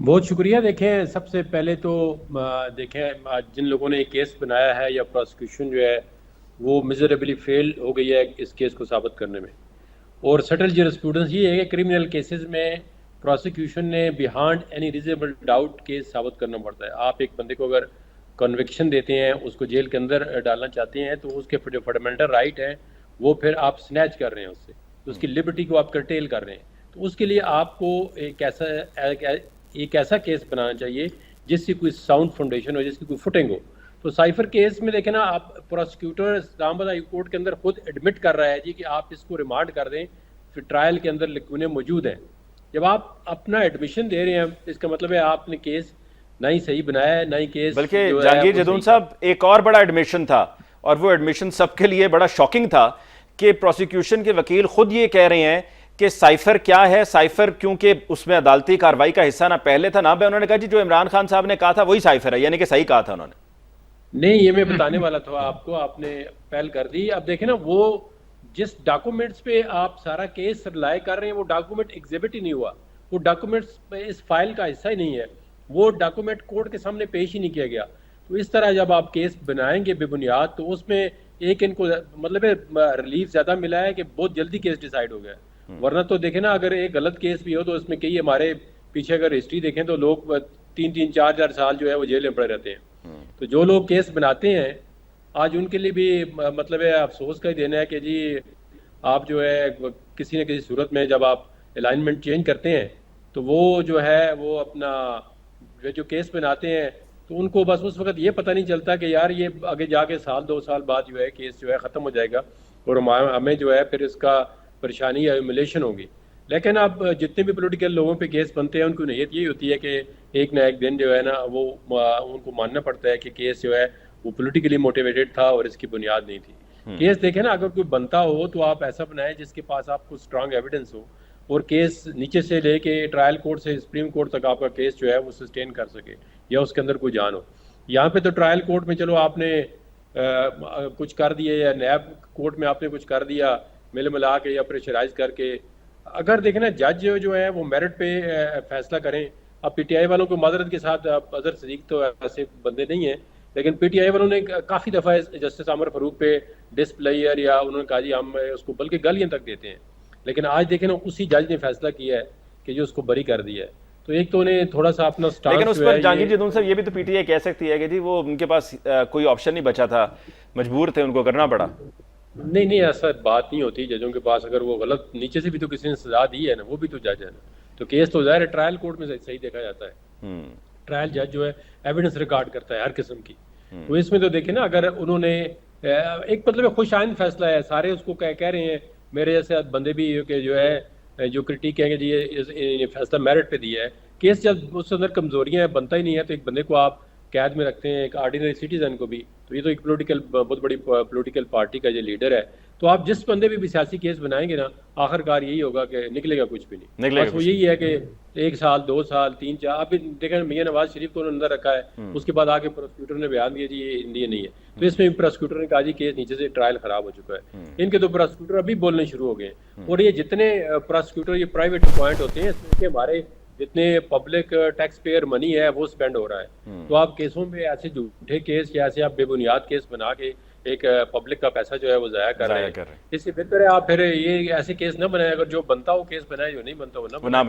बहुत शुक्रिया। देखें, सबसे पहले तो देखें, जिन लोगों ने ये केस बनाया है या प्रोसिक्यूशन जो है वो मिजरेबली फेल हो गई है इस केस को साबित करने में। और सटल जरिस्प्रूडेंस ये है कि क्रिमिनल केसेस में प्रोसिक्यूशन ने behind any reasonable doubt case साबित करना पड़ता है। आप एक बंदे को अगर कन्विक्शन देते हैं, उसको जेल के अंदर डालना चाहते हैं, तो उसके जो फंडामेंटल राइट है वो फिर आप स्नैच कर रहे हैं उससे, तो उसकी लिबर्टी को आप कर्टेल कर रहे हैं। तो उसके लिए आपको एक ऐसा केस बनाना चाहिए जिसकी कोई साउंड फाउंडेशन हो, जिसकी कोई फुटिंग हो। तो साइफर केस में देखें ना, आप प्रोसिक्यूटर इस्लामाबाद हाई कोर्ट के अंदर खुद एडमिट कर रहा है जी कि आप इसको रिमांड कर दें, फिर ट्रायल के अंदर लिखने मौजूद है। जब आप अपना एडमिशन दे रहे हैं, इसका मतलब है आपने केस ना ही सही बनाया है, ना ही केस बल्कि जो है जहांगीर वो जदून सही था। साहब, एक और बड़ा एडमिशन था, और वो एडमिशन सबके लिए बड़ा शॉकिंग था कि प्रोसिक्यूशन के वकील खुद ये कह रहे हैं कि साइफर क्या है, साइफर क्योंकि उसमें अदालती कार्रवाई का हिस्सा ना पहले था ना मैं, उन्होंने कहा जी जो इमरान खान साहब ने कहा था वही साइफर है, यानी कि सही कहा था उन्होंने। नहीं, ये मैं बताने वाला था आपको, आपने पहल कर दी। अब देखें ना, वो जिस डॉक्यूमेंट्स पे आप सारा केस रिलाय कर रहे हैं वो डॉक्यूमेंट एग्जिबिट ही नहीं हुआ, वो डॉक्यूमेंट्स इस फाइल का हिस्सा ही नहीं है, वो डॉक्यूमेंट कोर्ट के सामने पेश ही नहीं किया गया। तो इस तरह जब आप केस बनाएंगे बेबुनियाद, तो उसमें एक इनको मतलब रिलीफ ज्यादा मिला है कि बहुत जल्दी केस डिसाइड हो गया। वरना तो देखें ना, अगर एक गलत केस भी हो तो उसमें कई हमारे पीछे अगर हिस्ट्री देखें तो लोग 3-3, 4-4 साल जो है वो जेल में पड़े रहते हैं। तो जो लोग केस बनाते हैं आज उनके लिए भी मतलब है अफसोस का ही देना है कि जी आप जो है किसी न किसी सूरत में जब आप अलाइनमेंट चेंज करते हैं तो वो जो है वो अपना जो केस बनाते हैं, तो उनको बस उस वक्त ये पता नहीं चलता कि यार ये आगे जाके 1-2 साल बाद जो है केस जो है ख़त्म हो जाएगा और हमें जो है फिर इसका परेशानी या ह्यूमिलेशन होगी। लेकिन अब जितने भी पॉलिटिकल लोगों पे केस बनते हैं उनकी नीयत यही होती है कि एक ना एक दिन जो है ना वो उनको मानना पड़ता है कि केस जो है वो पॉलिटिकली मोटिवेटेड था और इसकी बुनियाद नहीं थी। केस देखें ना, अगर कोई बनता हो तो आप ऐसा बनाएं जिसके पास आपको स्ट्रांग एविडेंस हो और केस नीचे से लेके ट्रायल कोर्ट से सुप्रीम कोर्ट तक आपका केस जो है वो सस्टेन कर सके या उसके अंदर कोई जान हो। यहाँ पे तो ट्रायल कोर्ट में चलो आपने कुछ कर दिए या नैब कोर्ट में आपने कुछ कर दिया मिल मिला के या प्रेशराइज करके। अगर देखें ना, जज जो है वो मेरिट पे फैसला करें। अब पीटीआई वालों को माजरत के साथ, अजहर सदीक तो ऐसे बंदे नहीं है, लेकिन पीटीआई वालों ने काफ़ी दफ़ा जस्टिस आमर फरूक पे डिसप्लेयर या उन्होंने कहा जी हम उसको बल्कि गालियाँ तक देते हैं। लेकिन आज देखें ना, उसी जज ने फैसला किया है कि जो उसको बरी कर दिया है। तो एक तो उन्हें थोड़ा सा अपना लेकिन स्टांस उस जो पर है जहांगीर ये। जदून साहब ये भी तो पीटीआई कह सकती है कि जी वो उनके पास कोई ऑप्शन नहीं बचा था, मजबूर थे, उनको करना पड़ा। नहीं नहीं, ऐसा बात नहीं होती जजों के पास। अगर वो गलत नीचे से भी तो किसी ने सजा दी है ना, वो भी तो जज है ना। तो केस तो ज़ाहिर है ट्रायल कोर्ट में सही देखा जाता है। ट्रायल जज जो है एविडेंस रिकॉर्ड करता है हर किस्म की। तो इसमें तो देखे ना, अगर उन्होंने एक मतलब खुश आइंद फैसला है, सारे उसको कह रहे हैं, मेरे जैसे बंदे भी कि जो है जो क्रिटिक है कि जी ये फैसला मेरिट पे दिया है। केस जब उसके अंदर कमजोरियां बनता ही नहीं है तो एक बंदे को आप कैद में रखते हैं, एक ऑर्डिनरी सिटीजन को भी। तो ये तो एक पॉलिटिकल बहुत बड़ी पॉलिटिकल पार्टी का जो लीडर है। तो आप जिस बंदे भी सियासी केस बनाएंगे ना, आखिरकार यही होगा कि निकलेगा कुछ भी नहीं। निकलेगा बस वो कुछ यही है कि 1 साल 2 साल 3-4 आप देखें, मियां नवाज शरीफ को उन्होंने अंदर रखा है, उसके बाद आके प्रोसिक्यूटर ने बयान दिया जी ये इंडिया नहीं है। तो इसमें प्रोसिक्यूटर ने कहा जी केस नीचे से ट्रायल खराब हो चुका है। इनके तो प्रोसिक्यूटर अभी बोलने शुरू हो गए हैं। और ये जितने प्रोसिक्यूटर ये प्राइवेट अपॉइंट होते हैं, इसमें हमारे जितने पब्लिक टैक्स पेयर मनी है वो स्पेंड हो रहा है। तो आप केसों में ऐसे झूठे केस या ऐसे आप बेबुनियाद केस बना के एक पब्लिक का पैसा जो है वो जाया कर रहे हैं। इससे बेहतर है आप फिर ये ऐसे केस ना बनाए, अगर जो बनता हो केस बनाए, जो नहीं बनता वो ना वो बनाए। ना